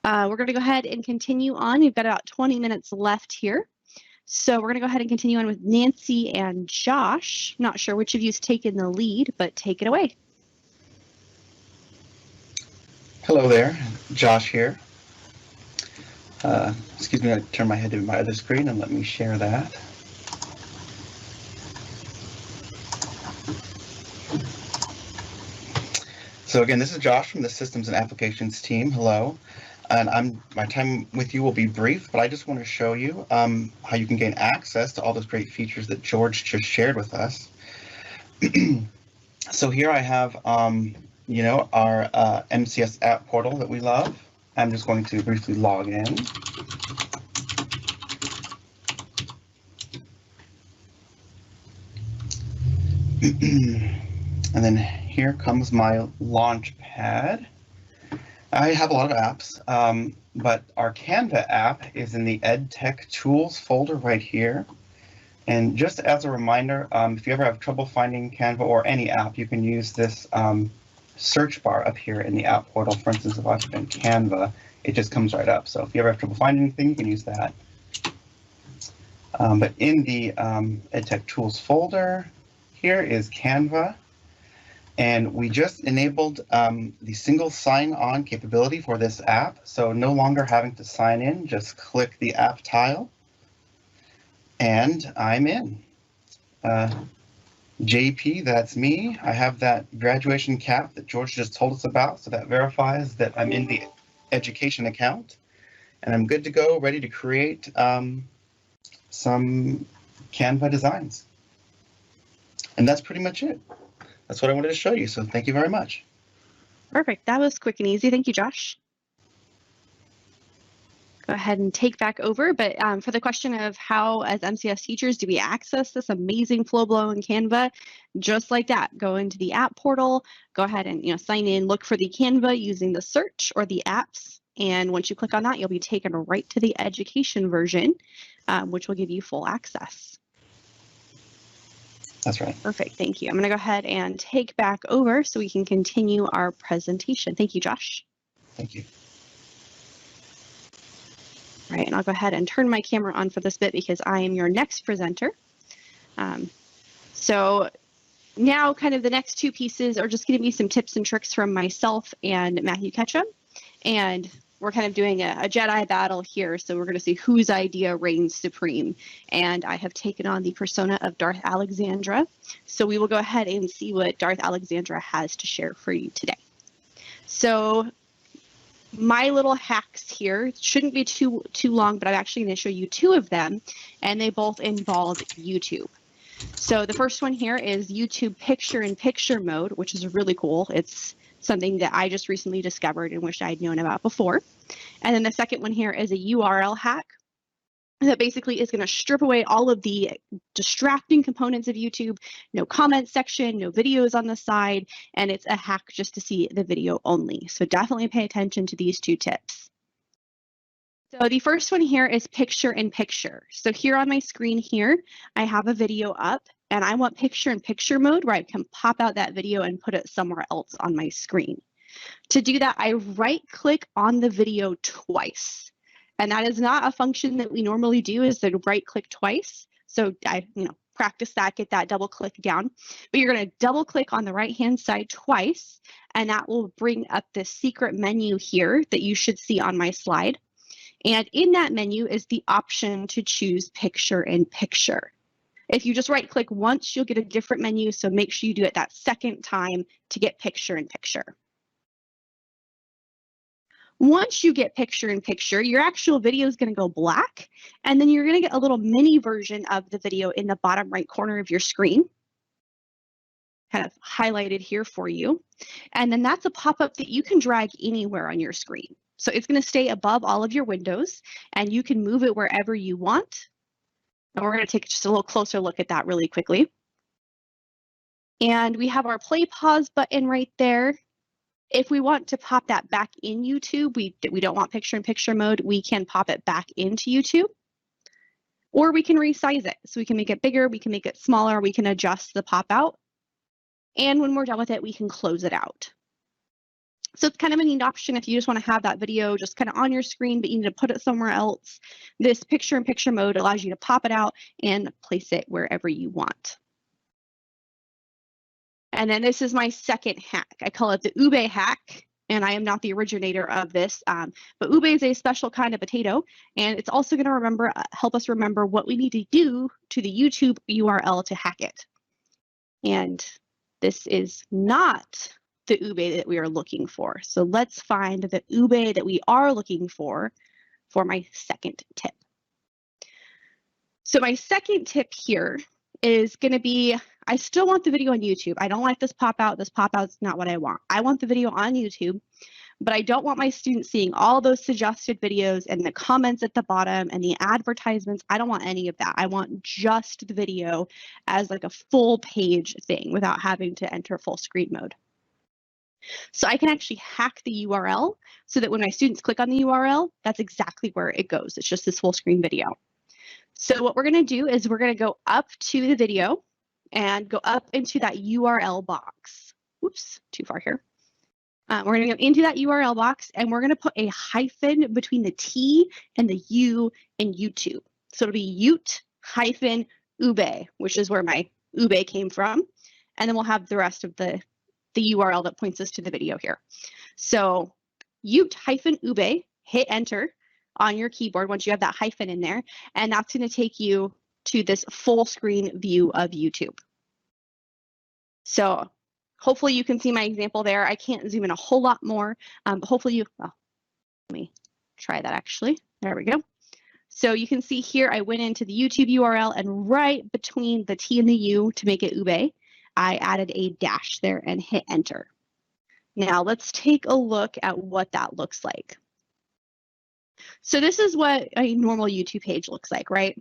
We're going to go ahead and continue on. We've got about 20 minutes left here. So we're going to go ahead and continue on with Nancy and Josh. Not sure which of you's taken the lead, but take it away. Hello there, Josh here. Excuse me, I turn my head to my other screen and let me share that. So again, this is Josh from the Systems and Applications team. Hello. And my time with you will be brief, but I just want to show you how you can gain access to all those great features that George just shared with us. So here I have, our MCS app portal that we love. I'm just going to briefly log in. And then here comes my launch pad. I have a lot of apps, but our Canva app is in the EdTech Tools folder right here. And just as a reminder, if you ever have trouble finding Canva or any app, you can use this search bar up here in the app portal. For instance, if I put in Canva, it just comes right up. So if you ever have trouble finding anything, you can use that. But in the EdTech Tools folder, here is Canva. And we just enabled the single sign-on capability for this app. So no longer having to sign in, just click the app tile. And I'm in. JP, that's me. I have that graduation cap that George just told us about. So that verifies that I'm in the education account. And I'm good to go, ready to create some Canva designs. And that's pretty much it. That's what I wanted to show you, so thank you very much. Perfect. That was quick and easy. Thank you, Josh. Go ahead and take back over, but for the question of how, as MCS teachers, do we access this amazing Flowblow in Canva? Just like that, go into the app portal, go ahead and sign in, look for the Canva using the search or the apps, and once you click on that, you'll be taken right to the education version, which will give you full access. That's right. Perfect. Thank you. I'm going to go ahead and take back over so we can continue our presentation. Thank you, Josh. Thank you. All right, and I'll go ahead and turn my camera on for this bit because I am your next presenter. So now kind of the next two pieces are just going to be some tips and tricks from myself and Matthew Ketchum. And we're kind of doing a Jedi battle here, so we're going to see whose idea reigns supreme. And I have taken on the persona of Darth Alexandra. So we will go ahead and see what Darth Alexandra has to share for you today. So my little hacks here shouldn't be too long, but I'm actually going to show you two of them, and they both involve YouTube. So the first one here is YouTube picture-in-picture mode, which is really cool. It's something that I just recently discovered and wish I'd known about before. And then the second one here is a URL hack that basically is going to strip away all of the distracting components of YouTube, no comment section, no videos on the side, and it's a hack just to see the video only. So definitely pay attention to these two tips. So the first one here is picture-in-picture. So here on my screen here, I have a video up and I want picture-in-picture mode where I can pop out that video and put it somewhere else on my screen. To do that, I right-click on the video twice. And that is not a function that we normally do, is to right-click twice. So I, practice that, get that double-click down. But you're going to double-click on the right-hand side twice, and that will bring up this secret menu here that you should see on my slide. And in that menu is the option to choose picture-in-picture. If you just right-click once, you'll get a different menu, so make sure you do it that second time to get picture-in-picture. Once you get picture-in-picture, your actual video is going to go black, and then you're going to get a little mini version of the video in the bottom right corner of your screen, kind of highlighted here for you. And then that's a pop-up that you can drag anywhere on your screen. So it's going to stay above all of your windows, and you can move it wherever you want. And we're going to take just a little closer look at that really quickly. And we have our play pause button right there. If we want to pop that back in YouTube, we don't want picture-in-picture mode, we can pop it back into YouTube. Or we can resize it. So we can make it bigger, we can make it smaller, we can adjust the pop out. And when we're done with it, we can close it out. So it's kind of a neat option if you just want to have that video just kind of on your screen, but you need to put it somewhere else. This picture-in-picture mode allows you to pop it out and place it wherever you want. And then this is my second hack. I call it the ube hack, and I am not the originator of this, but ube is a special kind of potato, and it's also going to help us remember what we need to do to the YouTube URL to hack it. And this is not the ube that we are looking for. So let's find the ube that we are looking for my second tip. So my second tip here is going to be, I still want the video on YouTube. I don't like this pop out. This pop out's not what I want. I want the video on YouTube, but I don't want my students seeing all those suggested videos and the comments at the bottom and the advertisements. I don't want any of that. I want just the video as like a full page thing without having to enter full screen mode. So I can actually hack the URL so that when my students click on the URL, that's exactly where it goes. It's just this full screen video. So what we're going to do is we're going to go up to the video and go up into that URL box. Oops, too far here. We're going to go into that URL box and we're going to put a hyphen between the T and the U in YouTube. So it'll be ute-ube, which is where my ube came from. And then we'll have the rest of the URL that points us to the video here. So ute-ube, hit enter on your keyboard once you have that hyphen in there, and that's going to take you to this full screen view of YouTube. So hopefully you can see my example there. I can't zoom in a whole lot more, but hopefully well, let me try that actually. There we go. So you can see here, I went into the YouTube URL and right between the T and the U to make it ube, I added a dash there and hit enter. Now let's take a look at what that looks like. So this is what a normal YouTube page looks like, right?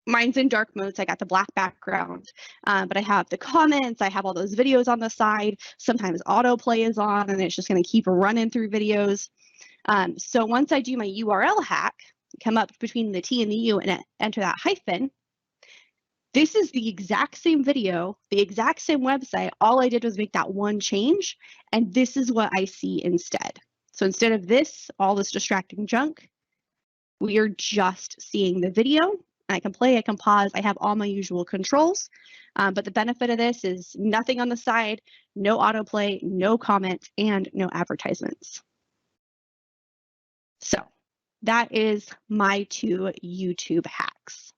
Mine's in dark mode, so I got the black background, but I have the comments, I have all those videos on the side. Sometimes autoplay is on and it's just going to keep running through videos. So once I do my URL hack, come up between the T and the U and enter that hyphen, this is the exact same video, the exact same website. All I did was make that one change, and this is what I see instead. So instead of this, all this distracting junk, we are just seeing the video. I can play, I can pause, I have all my usual controls, but the benefit of this is nothing on the side, no autoplay, no comments, and no advertisements. So that is my 2 YouTube hacks.